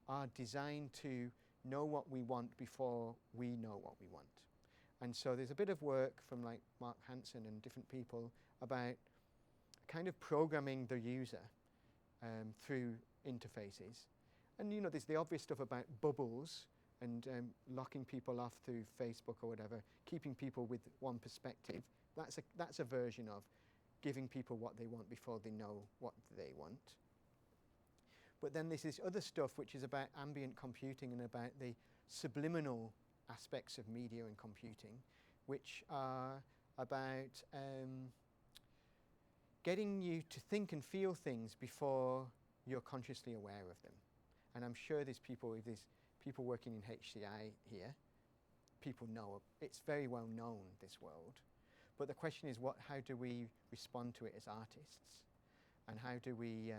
S3: are designed to know what we want before we know what we want. And so there's a bit of work from like Mark Hansen and different people about kind of programming the user through interfaces. And there's the obvious stuff about bubbles and locking people off through Facebook or whatever, keeping people with one perspective. That's a version of giving people what they want before they know what they want. But then there's this other stuff which is about ambient computing and about the subliminal aspects of media and computing, which are about getting you to think and feel things before you're consciously aware of them. And I'm sure there's people working in HCI here. People know it's very well known, this world. But the question is, how do we respond to it as artists? And how do we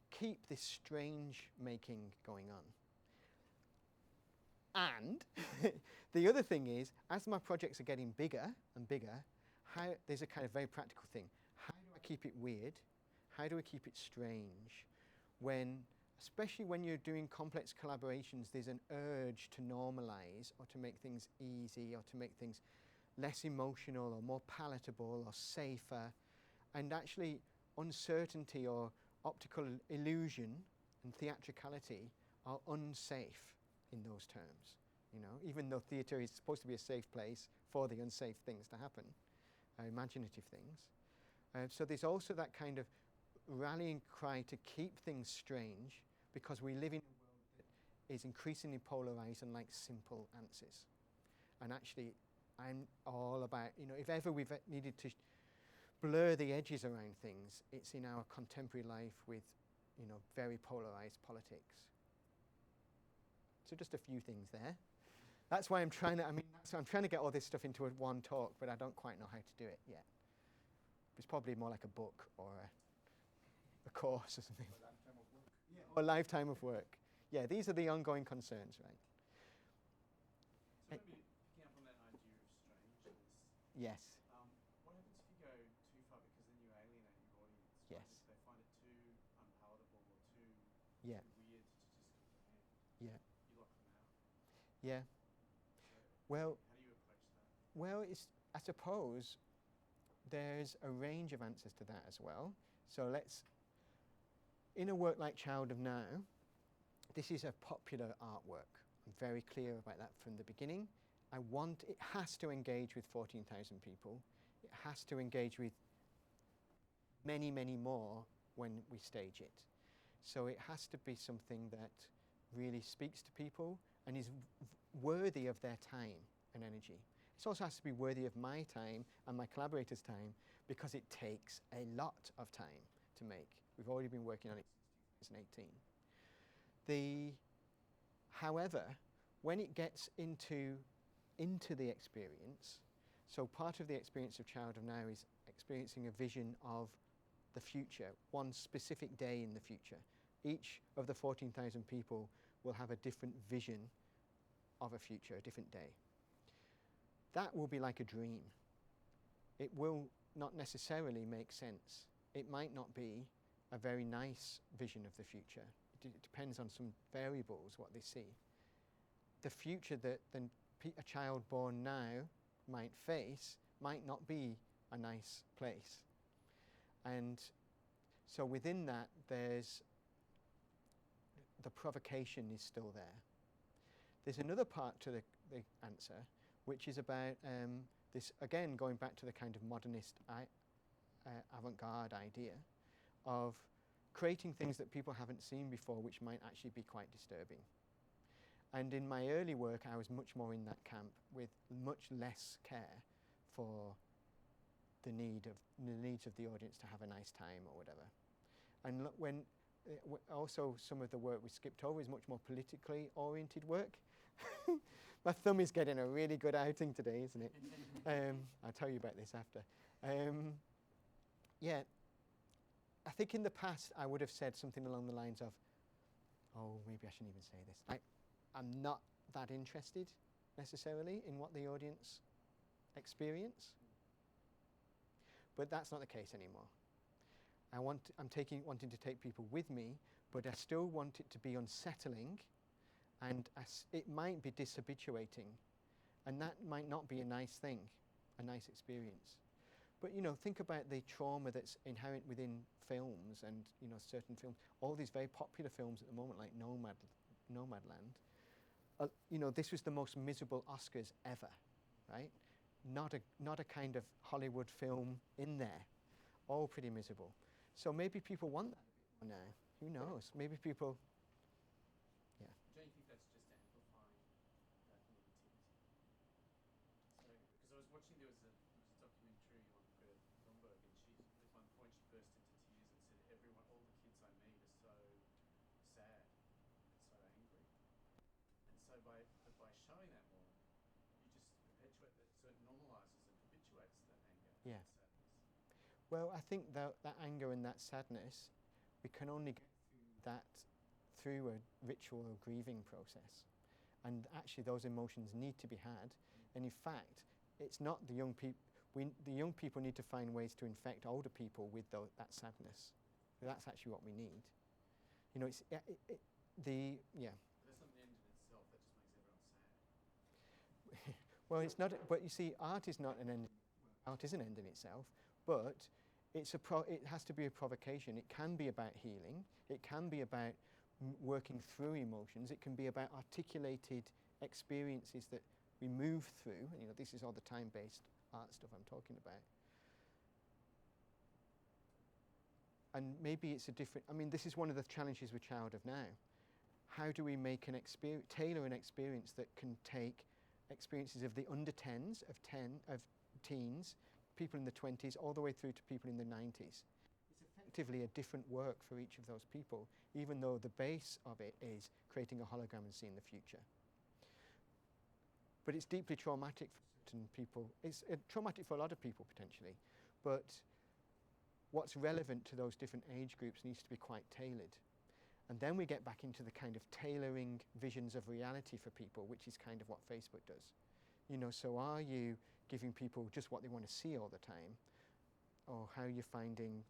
S3: keep this strange making going on? And the other thing is, as my projects are getting bigger and bigger, there's a kind of very practical thing. How do I keep it weird? How do I keep it strange? Especially when you're doing complex collaborations, there's an urge to normalize or to make things easy or to make things less emotional or more palatable or safer. And actually, uncertainty or optical illusion and theatricality are unsafe in those terms. Even though theatre is supposed to be a safe place for the unsafe things to happen, imaginative things. So there's also that kind of rallying cry to keep things strange, because we live in a world that is increasingly polarized and likes simple answers. And actually, I'm all about, if ever we've needed to blur the edges around things, it's in our contemporary life with, very polarized politics. So just a few things there. That's why I'm trying to, I'm trying to get all this stuff into one talk, but I don't quite know how to do it yet. It's probably more like a book or a course or something.
S4: A lifetime of work.
S3: Yeah, or a lifetime of work. Yeah, these are the ongoing concerns, right?
S5: So maybe picking up on that idea of strangeness,
S3: Yes.
S5: what happens if you go too far, because then you alienate your audience? Right?
S3: Yes.
S5: If they find it too unpalatable or too
S3: Yeah.
S5: weird to just comprehend,
S3: Yeah.
S5: you lock them out.
S3: Yeah.
S5: So
S3: Well,
S5: how do you approach that?
S3: Well, I suppose there's a range of answers to that as well. So in a work like Child of Now, this is a popular artwork. I'm very clear about that from the beginning. It has to engage with 14,000 people. It has to engage with many, many more when we stage it. So it has to be something that really speaks to people and is worthy of their time and energy. It also has to be worthy of my time and my collaborators' time, because it takes a lot of time to make. We've already been working on it since 2018. However, when it gets into the experience, so part of the experience of Child of Now is experiencing a vision of the future, one specific day in the future. Each of the 14,000 people will have a different vision of a future, a different day. That will be like a dream. It will not necessarily make sense. It might not be a very nice vision of the future. It depends on some variables, what they see. The future that a child born now might face might not be a nice place. And so within that, the provocation is still there. There's another part to the answer, which is about this, again, going back to the kind of modernist avant-garde idea of creating things that people haven't seen before, which might actually be quite disturbing. And in my early work, I was much more in that camp, with much less care for the needs of the audience to have a nice time or whatever. And also some of the work we skipped over is much more politically oriented work. My thumb is getting a really good outing today, isn't it? I'll tell you about this after. Yeah, I think in the past I would have said something along the lines of, oh, maybe I shouldn't even say this. I'm not that interested necessarily in what the audience experience, but that's not the case anymore. I'm wanting to take people with me, but I still want it to be unsettling, and it might be dishabituating, and that might not be a nice thing, a nice experience. But think about the trauma that's inherent within films, and certain films. All these very popular films at the moment, like Nomadland. This was the most miserable Oscars ever, right? Not a kind of Hollywood film in there. All pretty miserable. So maybe people want that a bit more now. Who knows? Maybe people. Yeah.
S5: Don't you think that's just amplifying that negativity? So, because I was watching, there was a documentary on Greta Thunberg, and at one point she burst into tears and said, all the kids I meet are so sad and so angry. And so by showing that more, you just perpetuate that, so it normalises and habituates that anger
S3: Yeah.
S5: and sadness.
S3: Well, I think that anger and that sadness, we can only get through that through a ritual or grieving process. And actually those emotions need to be had. And in fact, it's not the young people. The young people need to find ways to infect older people with that sadness. That's actually what we need. It's
S5: But that's not the end in itself, that just makes everyone sad.
S3: Well, it's not. But you see, art is not an end. Art is an end in itself, but it has to be a provocation. It can be about healing. It can be about working through emotions. It can be about articulated experiences that we move through. This is all the time-based art stuff I'm talking about. And maybe it's a different. This is one of the challenges with Child of Now. How do we make tailor an experience that can take experiences of the under 10s, of teens, people in the 20s, all the way through to people in the 90s. It's effectively a different work for each of those people, even though the base of it is creating a hologram and seeing the future. but it's deeply traumatic for certain people. It's traumatic for a lot of people potentially, but what's relevant to those different age groups needs to be quite tailored. And then we get back into the kind of tailoring visions of reality for people, which is kind of what Facebook does. You know, so are you giving people just what they want to see all the time, or how are you finding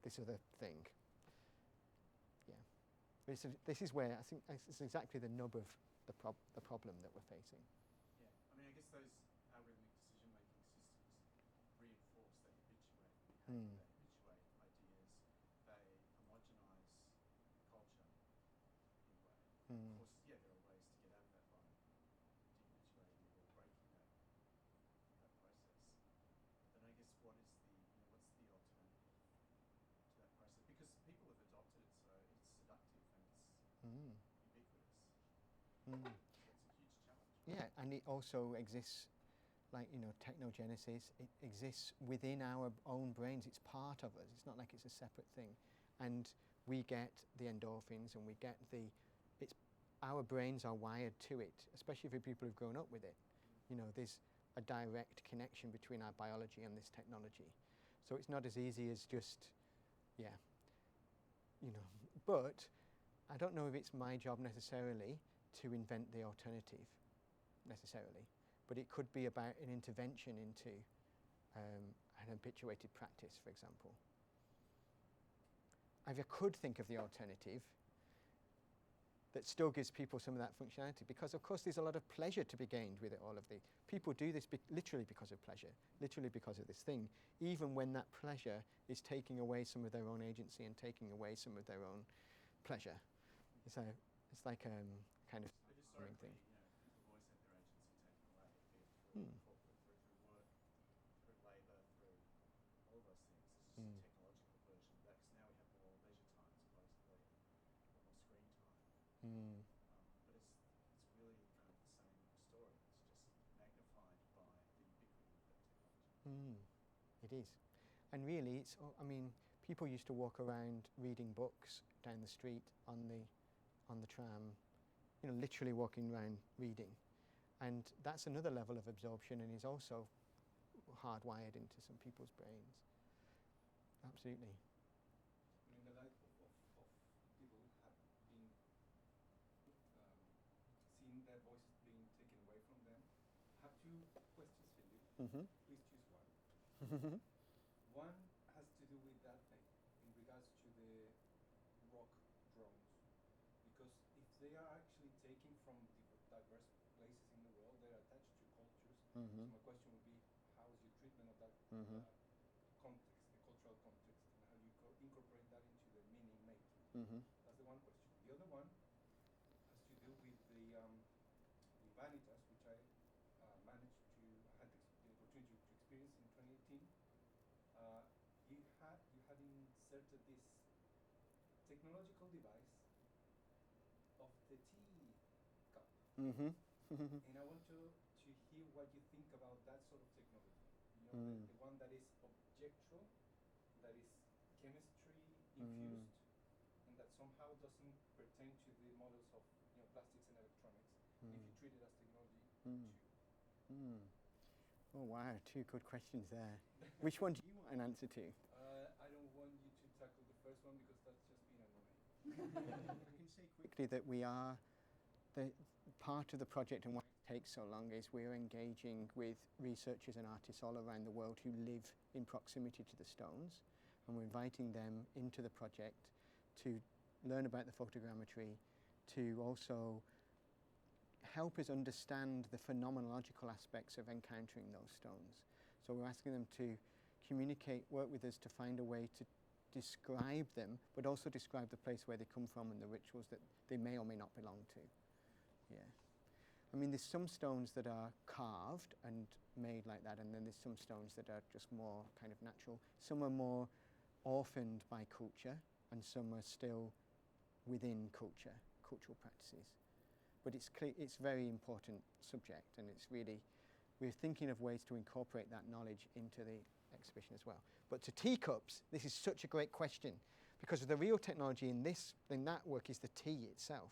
S3: this other thing? Yeah. This is where I think it's exactly the nub of the problem that we're facing.
S5: Yeah, I mean, I guess those algorithmic decision-making systems reinforce, they habituate behaviour, they habituate ideas, they homogenise culture in a way. Of course, yeah, there are ways to get out of that by dehabituating or breaking that process. But then I guess what's the alternative to that process? Because people have adopted it, so it's seductive and it's ubiquitous. So it's a huge challenge.
S3: Yeah, and it also exists, like, you know, technogenesis, it exists within our own brains. It's part of us. It's not like it's a separate thing. And we get the endorphins and we get our brains are wired to it, especially for people who've grown up with it. You know, there's a direct connection between our biology and this technology. So it's not as easy as just, yeah, you know. But I don't know if it's my job necessarily to invent the alternative, necessarily. But it could be about an intervention into an habituated practice, for example. I could think of the alternative that still gives people some of that functionality, because of course there's a lot of pleasure to be gained with it. All of the people do this literally because of pleasure, literally because of this thing, even when that pleasure is taking away some of their own agency and taking away some of their own pleasure. So it's like kind of
S5: But
S3: thing.
S5: historically, you know, people have always had their agency taken away, be it through corporate, through work, through labour, through all of those things. It's just a technological version of that, because now we have more leisure time, supposedly, or more screen time. But it's really kind of the same story. It's just magnified by the ubiquity of that technology.
S3: It is. And really, I mean, people used to walk around reading books down the street on the tram, you know, literally walking around reading. And that's another level of absorption, and is also hardwired into some people's brains. Absolutely.
S4: In the light of people who have been seeing their voices being taken away from them, I have two questions for you. Please choose one. One has to do with that thing in regards to the rock drones, because if they are actually taken from diverse places in the world, they're attached to cultures. So my question would be, how is your treatment of that context, the cultural context, and how do you incorporate that into the meaning making? That's the one question. The other one has to do with the Vanitas, which I had the opportunity to experience in 2018. You had inserted this technological device of the tea cup. And I want to hear what you think about that sort of technology. You know, the one that is objectual, that is chemistry infused, and that somehow doesn't pertain to the models of, you know, plastics and electronics. If you treat it as technology too.
S3: Oh wow, two good questions there. Which one do you want an answer to?
S4: I don't want you to tackle the first one because that's just being annoying.
S3: I can say quickly that we are, the part of the project and why it takes so long is we're engaging with researchers and artists all around the world who live in proximity to the stones, and we're inviting them into the project to learn about the photogrammetry, to also help us understand the phenomenological aspects of encountering those stones. So we're asking them to communicate, work with us to find a way to describe them, but also describe the place where they come from and the rituals that they may or may not belong to. Yeah. I mean, there's some stones that are carved and made like that, and then there's some stones that are just more kind of natural. Some are more orphaned by culture, and some are still within culture, cultural practices. But it's a very important subject, and it's really, we're thinking of ways to incorporate that knowledge into the exhibition as well. But to teacups, this is such a great question, because the real technology in that work is the tea itself.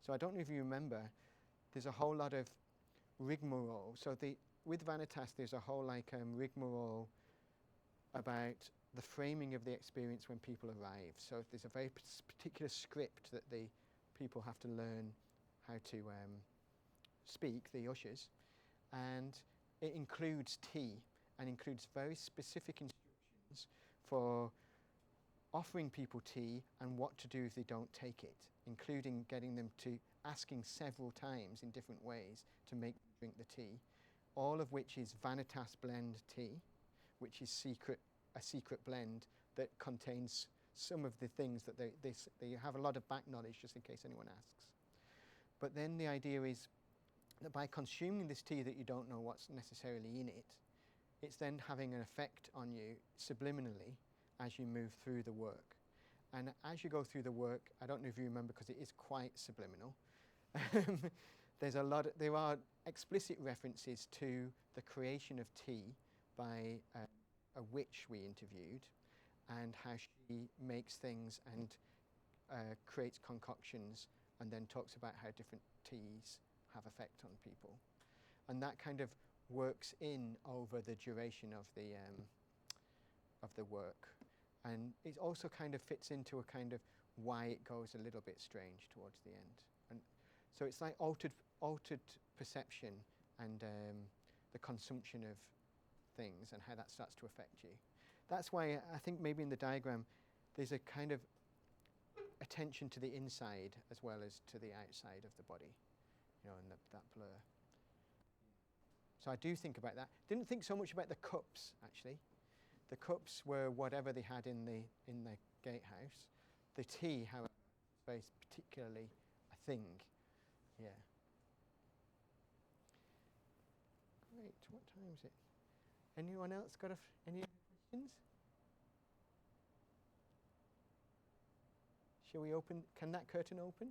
S3: So I don't know if you remember, there's a whole lot of rigmarole. So with Vanitas, there's a whole rigmarole about the framing of the experience when people arrive. So there's a very particular script that the people have to learn how to speak, the ushers, and it includes tea and includes very specific instructions for offering people tea and what to do if they don't take it, including getting them to asking several times in different ways to make them drink the tea, all of which is Vanitas blend tea, which is a secret blend that contains some of the things that they have a lot of back knowledge just in case anyone asks. But then the idea is that by consuming this tea that you don't know what's necessarily in it, it's then having an effect on you subliminally as you move through the work. And as you go through the work, I don't know if you remember because it is quite subliminal, there are explicit references to the creation of tea by a witch we interviewed, and how she makes things and creates concoctions and then talks about how different teas have effect on people. And that kind of works in over the duration of the work. And it also kind of fits into a kind of why it goes a little bit strange towards the end. And so it's like altered perception and the consumption of things and how that starts to affect you. That's why I think maybe in the diagram there's a kind of attention to the inside as well as to the outside of the body, you know, and that blur. So I do think about that. Didn't think so much about the cups, actually. The cups were whatever they had in the gatehouse. The tea, however, was very particularly a thing. Yeah. Great. What time is it? Anyone else got any other questions? Shall we open? Can that curtain open?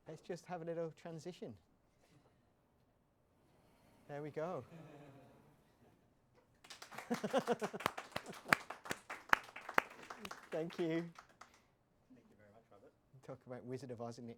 S3: Let's just have a little transition. There we go. Thank you.
S2: Thank you very much, Robert.
S3: Talk about Wizard of Oz, isn't it?